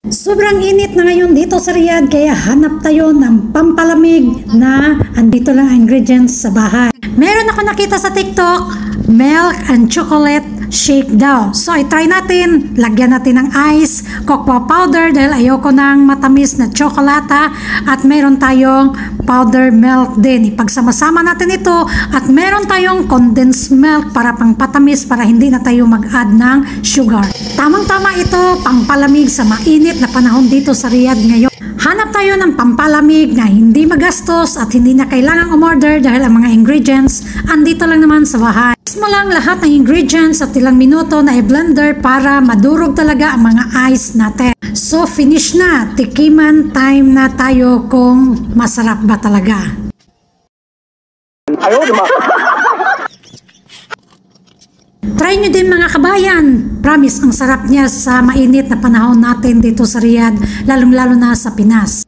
Sobrang init na ngayon dito sa Riyadh kaya hanap tayo ng pampalamig na andito lang ang ingredients sa bahay. Meron ako nakita sa TikTok, milk and chocolate shake daw. So i-try natin, lagyan natin ng ice, cocoa powder dahil ayoko ng matamis na tsokolata at meron tayong powder milk din. Ipagsama-sama natin ito at meron tayong condensed milk para pang patamis para hindi na tayo mag-add ng sugar. Tamang-tama ito, pangpalamig sa mainit na panahon dito sa Riyadh ngayon. Hanap tayo ng pampalamig na hindi magastos at hindi na kailangang umorder dahil ang mga ingredients andito lang naman sa bahay. Mo lang lahat ng ingredients at ilang minuto na i-blender para madurog talaga ang mga ice natin. So finish na, tikiman time na tayo kung masarap ba talaga. Try nyo din mga kabayan. Promise, ang sarap niya sa mainit na panahon natin dito sa Riyadh, lalong-lalo na sa Pinas.